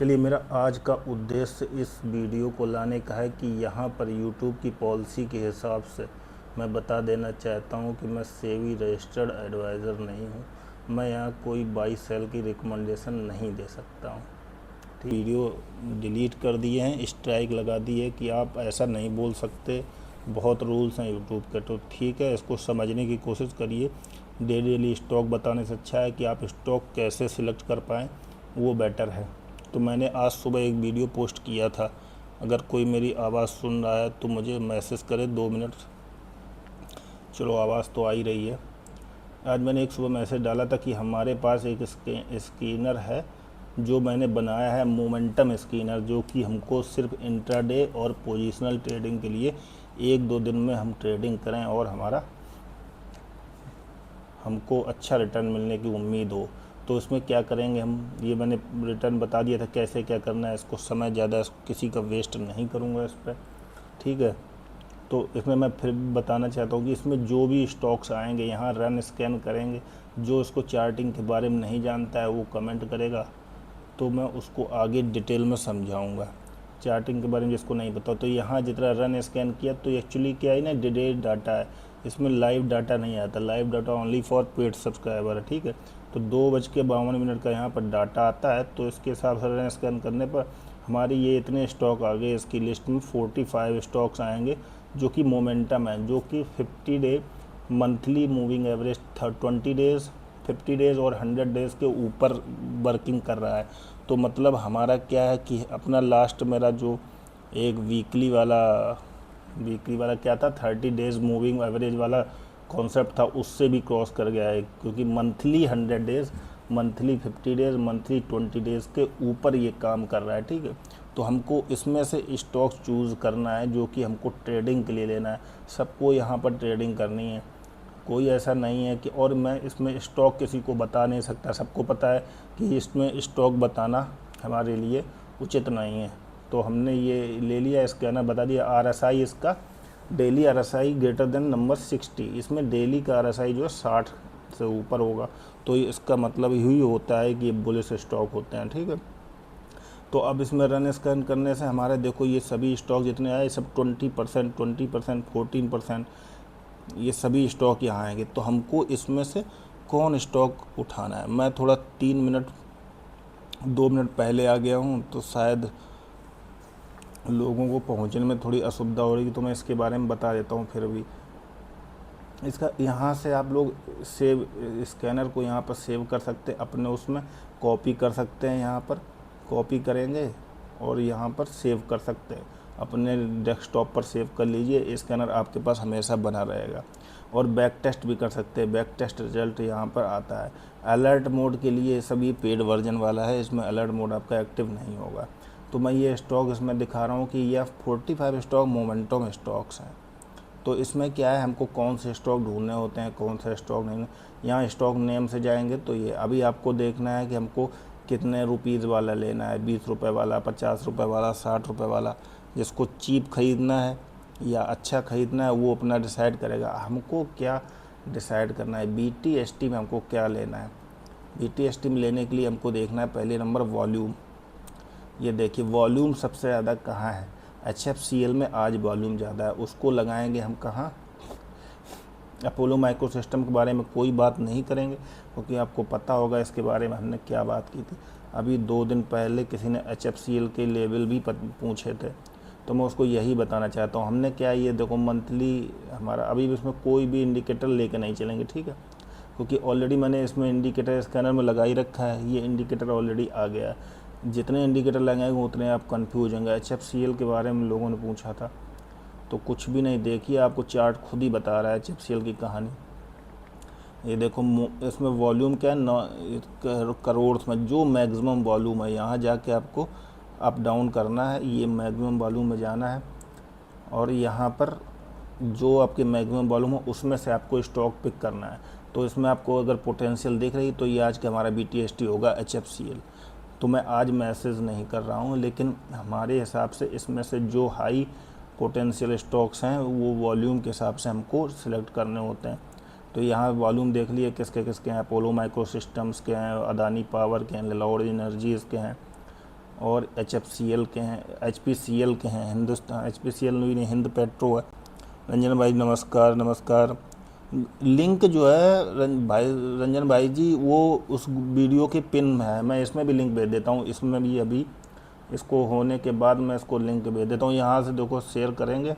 चलिए, मेरा आज का उद्देश्य इस वीडियो को लाने का है कि यहाँ पर यूट्यूब की पॉलिसी के हिसाब से मैं बता देना चाहता हूँ कि मैं सेबी रजिस्टर्ड एडवाइज़र नहीं हूँ। मैं यहाँ कोई बाई सेल की रिकमेंडेशन नहीं दे सकता हूँ। ठीक, वीडियो डिलीट कर दिए हैं, स्ट्राइक लगा दी है कि आप ऐसा नहीं बोल सकते, बहुत रूल्स हैं यूट्यूब के। तो ठीक है, इसको समझने की कोशिश करिए। डेली स्टॉक बताने से अच्छा है कि आप स्टॉक कैसे सिलेक्ट कर पाएँ, वो बेटर है। तो मैंने आज सुबह एक वीडियो पोस्ट किया था। अगर कोई मेरी आवाज़ सुन रहा है तो मुझे मैसेज करे 2 मिनट। चलो, आवाज़ तो आ ही रही है। आज मैंने एक सुबह मैसेज डाला था कि हमारे पास एक स्कैनर है जो मैंने बनाया है, मोमेंटम स्कैनर, जो कि हमको सिर्फ इंट्राडे और पोजिशनल ट्रेडिंग के लिए 1-2 दिन में हम ट्रेडिंग करें और हमको अच्छा रिटर्न मिलने की उम्मीद हो। तो इसमें क्या करेंगे हम, ये मैंने रिटर्न बता दिया था कैसे क्या करना है। इसको समय ज़्यादा किसी का वेस्ट नहीं करूँगा इस पर, ठीक है। तो इसमें मैं फिर बताना चाहता हूँ कि इसमें जो भी स्टॉक्स आएंगे, यहाँ रन स्कैन करेंगे। जो इसको चार्टिंग के बारे में नहीं जानता है वो कमेंट करेगा, तो मैं उसको आगे डिटेल में समझाऊँगा। चार्टिंग के बारे में जिसको नहीं पता, तो यहाँ जितना रन स्कैन किया तो एक्चुअली क्या है ना, डिटेल डाटा है, इसमें लाइव डाटा नहीं आता। Live data only for paid subscriber है, ठीक है। तो 2:52 का यहाँ पर डाटा आता है, तो इसके हिसाब से रन स्कैन करने पर हमारी ये इतने स्टॉक आ गए। इसकी लिस्ट में 45 स्टॉक्स आएंगे जो कि मोमेंटम है, जो कि 50 day monthly moving average 20 days, 50 days और 100 डेज़ के ऊपर वर्किंग कर रहा है। तो मतलब हमारा क्या है कि अपना लास्ट मेरा जो एक वीकली वाला क्या था, 30 डेज़ मूविंग एवरेज वाला कॉन्सेप्ट था, उससे भी क्रॉस कर गया है। क्योंकि monthly 100 days, monthly 50 days, monthly 20 days के ऊपर ये काम कर रहा है, ठीक है। तो हमको इसमें से स्टॉक्स चूज़ करना है जो कि हमको ट्रेडिंग के लिए लेना है। सबको यहाँ पर ट्रेडिंग करनी है, कोई ऐसा नहीं है कि, और मैं इसमें स्टॉक किसी को बता नहीं सकता। सबको पता है कि इसमें स्टॉक बताना हमारे लिए उचित नहीं है। तो हमने ये ले लिया, स्कैनर बता दिया। RSI इसका daily RSI greater than number 60, इसमें डेली का RSI जो है 60 से ऊपर होगा। तो इसका मतलब यही होता है कि ये बुलिश स्टॉक होते हैं, ठीक है। तो अब इसमें रन स्कैन करने से हमारे देखो ये सभी स्टॉक जितने आए सब 20%, 14%, ये सभी स्टॉक यहाँ आएंगे। तो हमको इसमें से कौन स्टॉक उठाना है। मैं थोड़ा 2 मिनट पहले आ गया हूँ, तो शायद लोगों को पहुँचने में थोड़ी असुविधा हो रही है, तो मैं इसके बारे में बता देता हूँ। फिर भी इसका यहाँ से आप लोग सेव, स्कैनर को यहाँ पर सेव कर सकते हैं, अपने उसमें कॉपी कर सकते हैं। यहाँ पर कॉपी करेंगे और यहाँ पर सेव कर सकते हैं, अपने डेस्कटॉप पर सेव कर लीजिए। स्कैनर आपके पास हमेशा बना रहेगा। और बैक टेस्ट भी कर सकते हैं, बैक टेस्ट रिजल्ट यहाँ पर आता है। अलर्ट मोड के लिए सभी पेड वर्जन वाला है, इसमें अलर्ट मोड आपका एक्टिव नहीं होगा। तो मैं ये स्टॉक इसमें दिखा रहा हूँ कि यह 45 स्टॉक मोमेंटम स्टॉक्स हैं। तो इसमें क्या है, हमको कौन से स्टॉक ढूंढने होते हैं, कौन से स्टॉक नहीं। यहाँ स्टॉक नेम से जाएंगे तो ये अभी आपको देखना है कि हमको कितने रुपीज़ वाला लेना है, 20 रुपये वाला, 50 रुपये वाला, 60 रुपये वाला। जिसको चीप ख़रीदना है या अच्छा ख़रीदना है वो अपना डिसाइड करेगा। हमको क्या डिसाइड करना है, BTST में हमको क्या लेना है। BTST में लेने के लिए हमको देखना है पहले नंबर वॉल्यूम। ये देखिए वॉल्यूम सबसे ज़्यादा कहाँ है, HFCL में आज वॉल्यूम ज़्यादा है। उसको लगाएंगे हम कहाँ, अपोलो माइक्रोसिस्टम के बारे में कोई बात नहीं करेंगे क्योंकि आपको पता होगा इसके बारे में हमने क्या बात की थी। अभी 2 दिन पहले किसी ने HFCL के लेवल भी पूछे थे, तो मैं उसको यही बताना चाहता हूँ। हमने क्या, ये देखो मंथली हमारा, अभी इसमें कोई भी इंडिकेटर लेके नहीं चलेंगे, ठीक है। क्योंकि ऑलरेडी मैंने इसमें इंडिकेटर स्कैनर में लगा ही रखा है, ये इंडिकेटर ऑलरेडी आ गया है। जितने इंडिकेटर लगाएंगे उतने आप कंफ्यूज होंगे। HFCL के बारे में लोगों ने पूछा था, तो कुछ भी नहीं, देखिए आपको चार्ट खुद ही बता रहा है HFCL की कहानी। ये देखो इसमें वॉल्यूम क्या है, 9 करोड़ में जो मैक्सिमम वॉल्यूम है, यहाँ जाके आपको अप डाउन करना है, ये मैक्सिमम वॉल्यूम में जाना है। और यहाँ पर जो आपके मैक्सिमम वॉल्यूम है उसमें से आपको स्टॉक पिक करना है। तो इसमें आपको अगर पोटेंशियल दिख रही तो ये आज का हमारा BTST होगा HFCL। तो मैं आज मैसेज नहीं कर रहा हूँ, लेकिन हमारे हिसाब से इसमें से जो हाई पोटेंशियल स्टॉक्स हैं वो वॉल्यूम के हिसाब से हमको सिलेक्ट करने होते हैं। तो यहाँ वॉल्यूम देख लिए किसके किसके हैं, अपोलो माइक्रोसिस्टम्स के हैं, अदानी पावर के हैं, लॉर्ड एनर्जीज़ के हैं, और HFCL के हैं, HPCL के हैं, हिंदुस्तान HPCL नहीं, हिंद पेट्रो है। रंजन भाई नमस्कार नमस्कार। लिंक जो है रंजन भाई जी वो उस वीडियो के पिन में है, मैं इसमें भी लिंक भेज देता हूँ, इसमें भी अभी इसको होने के बाद मैं इसको लिंक भेज देता हूँ। यहाँ से देखो शेयर करेंगे,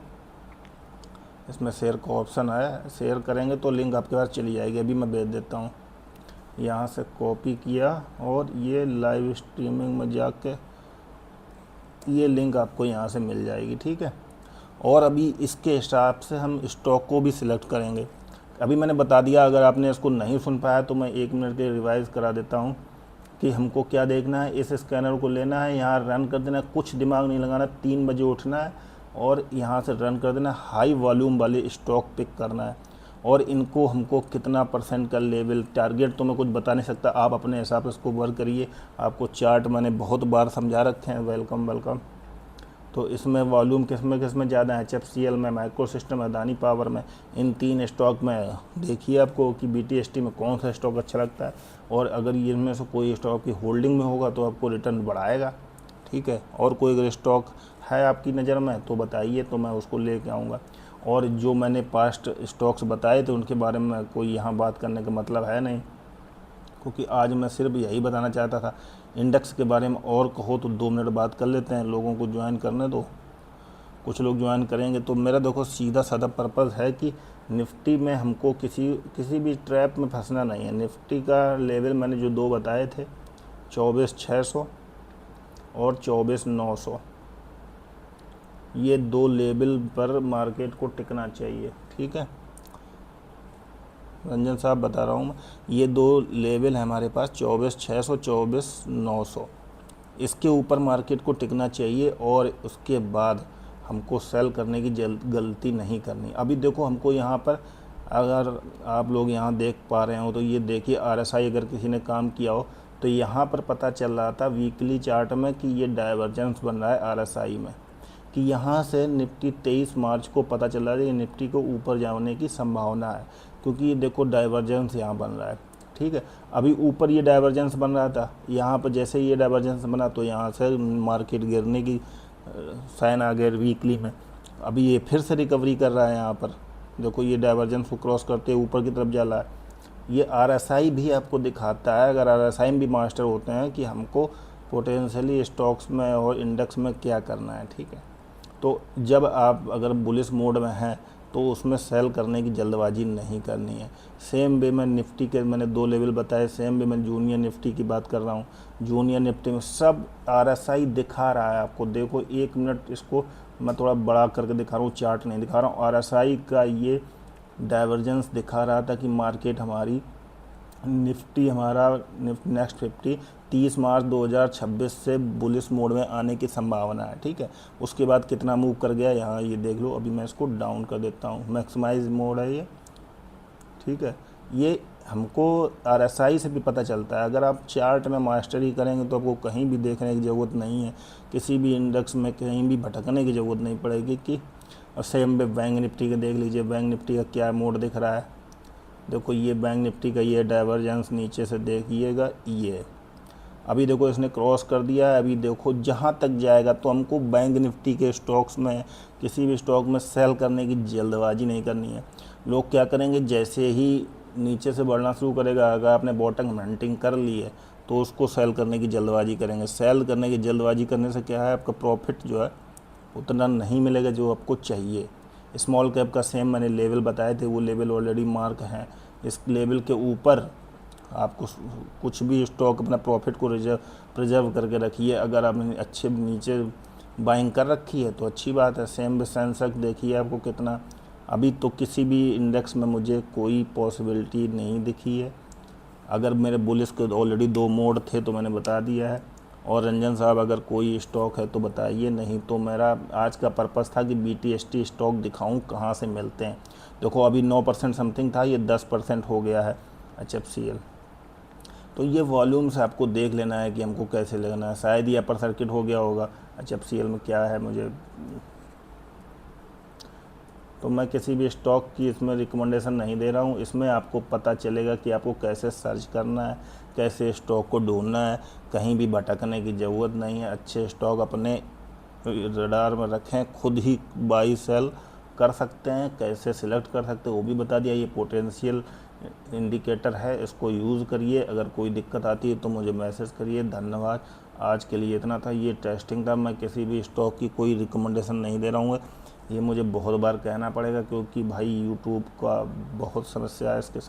इसमें शेयर का ऑप्शन है, शेयर करेंगे तो लिंक आपके पास चली जाएगी। अभी मैं भेज देता हूँ, यहाँ से कॉपी किया और ये लाइव स्ट्रीमिंग में जाके ये लिंक आपको यहाँ से मिल जाएगी, ठीक है। और अभी इसके हिसाब से हम स्टॉक को भी सिलेक्ट करेंगे। अभी मैंने बता दिया, अगर आपने इसको नहीं सुन पाया तो मैं 1 मिनट के रिवाइज़ करा देता हूँ कि हमको क्या देखना है। इस स्कैनर को लेना है, यहाँ रन कर देना है, कुछ दिमाग नहीं लगाना, 3 बजे उठना है और यहाँ से रन कर देना, हाई वॉल्यूम वाले स्टॉक पिक करना है। और इनको हमको कितना % का लेवल टारगेट तो मैं कुछ बता नहीं सकता, आप अपने हिसाब से इसको वर्क करिए। आपको चार्ट मैंने बहुत बार समझा रखे हैं, वेलकम वेलकम। तो इसमें वॉल्यूम किसमें ज़्यादा है, HFCL में, माइक्रो सिस्टम, अदानी पावर में, इन 3 स्टॉक में देखिए आपको कि BTST में कौन सा स्टॉक अच्छा लगता है। और अगर इनमें से कोई स्टॉक की होल्डिंग में होगा तो आपको रिटर्न बढ़ाएगा, ठीक है। और कोई अगर स्टॉक है आपकी नज़र में तो बताइए, तो मैं उसको लेके आऊँगा। और जो मैंने पास्ट स्टॉक्स बताए थे उनके बारे में कोई यहाँ बात करने का मतलब है नहीं, क्योंकि आज मैं सिर्फ यही बताना चाहता था। इंडेक्स के बारे में और कहो तो 2 मिनट बात कर लेते हैं, लोगों को ज्वाइन करने दो, कुछ लोग ज्वाइन करेंगे। तो मेरा देखो सीधा साधा पर्पज़ है कि निफ्टी में हमको किसी भी ट्रैप में फंसना नहीं है। निफ्टी का लेवल मैंने जो 2 बताए थे, 24,600 और 24,900, ये 2 लेवल पर मार्केट को टिकना चाहिए, ठीक है। रंजन साहब बता रहा हूँ मैं, ये 2 लेवल है हमारे पास, 24,600 24,900, इसके ऊपर मार्केट को टिकना चाहिए। और उसके बाद हमको सेल करने की गलती नहीं करनी। अभी देखो हमको यहाँ पर, अगर आप लोग यहाँ देख पा रहे हो तो ये देखिए RSI अगर किसी ने काम किया हो तो यहाँ पर पता चल रहा था वीकली चार्ट में कि ये डाइवर्जेंस बन रहा है RSI में, कि यहाँ से निफ्टी 23 मार्च को पता चल रहा है कि निफ्टी को ऊपर जाने की संभावना है, क्योंकि ये देखो डाइवर्जेंस यहाँ बन रहा है, ठीक है। अभी ऊपर ये डाइवर्जेंस बन रहा था, यहाँ पर जैसे ये डाइवर्जेंस बना तो यहाँ से मार्केट गिरने की साइन आ गए वीकली में। अभी ये फिर से रिकवरी कर रहा है, यहाँ पर देखो ये डाइवर्जेंस को क्रॉस करते ऊपर की तरफ जा रहा है। ये RSI भी आपको दिखाता है, अगर RSI भी मास्टर होते हैं कि हमको पोटेंशियली स्टॉक्स में और इंडेक्स में क्या करना है, ठीक है। तो जब आप अगर बुलिश मोड में हैं तो उसमें सेल करने की जल्दबाजी नहीं करनी है। सेम वे में निफ्टी के मैंने 2 लेवल बताए, सेम वे मैं जूनियर निफ्टी की बात कर रहा हूँ। जूनियर निफ्टी में सब RSI दिखा रहा है आपको, देखो 1 मिनट इसको मैं थोड़ा बड़ा करके दिखा रहा हूँ, चार्ट नहीं दिखा रहा हूँ। RSI का ये डाइवर्जेंस दिखा रहा था कि मार्केट हमारी निफ्टी हमारा नेक्स्ट 50 30 मार्च 2026 से बुलिश मोड में आने की संभावना है, ठीक है। उसके बाद कितना मूव कर गया यहाँ ये देख लो। अभी मैं इसको डाउन कर देता हूँ, मैक्सिमाइज मोड है ये, ठीक है। ये हमको RSI से भी पता चलता है। अगर आप चार्ट में मास्टरी करेंगे तो आपको कहीं भी देखने की ज़रूरत नहीं है, किसी भी इंडेक्स में कहीं भी भटकने की ज़रूरत नहीं पड़ेगी कि। और सेम में बैंक निफ्टी का देख लीजिए, बैंक निफ्टी का क्या मोड दिख रहा है, देखो ये बैंक निफ्टी का ये डाइवर्जेंस नीचे से देखिएगा, ये अभी देखो इसने क्रॉस कर दिया है। अभी देखो जहाँ तक जाएगा तो हमको बैंक निफ्टी के स्टॉक्स में, किसी भी स्टॉक में सेल करने की जल्दबाजी नहीं करनी है। लोग क्या करेंगे, जैसे ही नीचे से बढ़ना शुरू करेगा, अगर आपने बॉटम हंटिंग कर ली है तो उसको सेल करने की जल्दबाजी करेंगे। सेल करने की जल्दबाजी करने से क्या है, आपका प्रॉफिट जो है उतना नहीं मिलेगा जो आपको चाहिए। स्मॉल कैप का सेम मैंने लेवल बताए थे, वो लेवल ऑलरेडी मार्क हैं। इस लेवल के ऊपर आपको कुछ भी स्टॉक अपना प्रॉफिट को प्रिजर्व करके रखिए। अगर आपने अच्छे नीचे बाइंग कर रखी है तो अच्छी बात है। सेम सेंसेक्स देखिए आपको कितना, अभी तो किसी भी इंडेक्स में मुझे कोई पॉसिबिलिटी नहीं दिखी है। अगर मेरे बुलिश के ऑलरेडी 2 मोड थे तो मैंने बता दिया है। और रंजन साहब अगर कोई स्टॉक है तो बताइए, नहीं तो मेरा आज का पर्पस था कि BTST स्टॉक दिखाऊं कहाँ से मिलते हैं। देखो अभी 9% समथिंग था, ये 10% हो गया है HFCL। तो ये वॉल्यूम से आपको देख लेना है कि हमको कैसे लेना है। शायद ये अपर सर्किट हो गया होगा HFCL में, क्या है मुझे तो मैं किसी भी स्टॉक की इसमें रिकमेंडेशन नहीं दे रहा हूँ। इसमें आपको पता चलेगा कि आपको कैसे सर्च करना है, कैसे स्टॉक को ढूंढना है, कहीं भी भटकने की ज़रूरत नहीं है। अच्छे स्टॉक अपने रडार में रखें, खुद ही बाई सेल कर सकते हैं, कैसे सिलेक्ट कर सकते हैं वो भी बता दिया। ये पोटेंशियल इंडिकेटर है, इसको यूज़ करिए। अगर कोई दिक्कत आती है तो मुझे मैसेज करिए। धन्यवाद। आज के लिए इतना था, ये टेस्टिंग था। मैं किसी भी स्टॉक की कोई रिकमेंडेशन नहीं दे रहा हूँ, ये मुझे बहुत बार कहना पड़ेगा क्योंकि भाई यूट्यूब का बहुत समस्या है इसके साथ।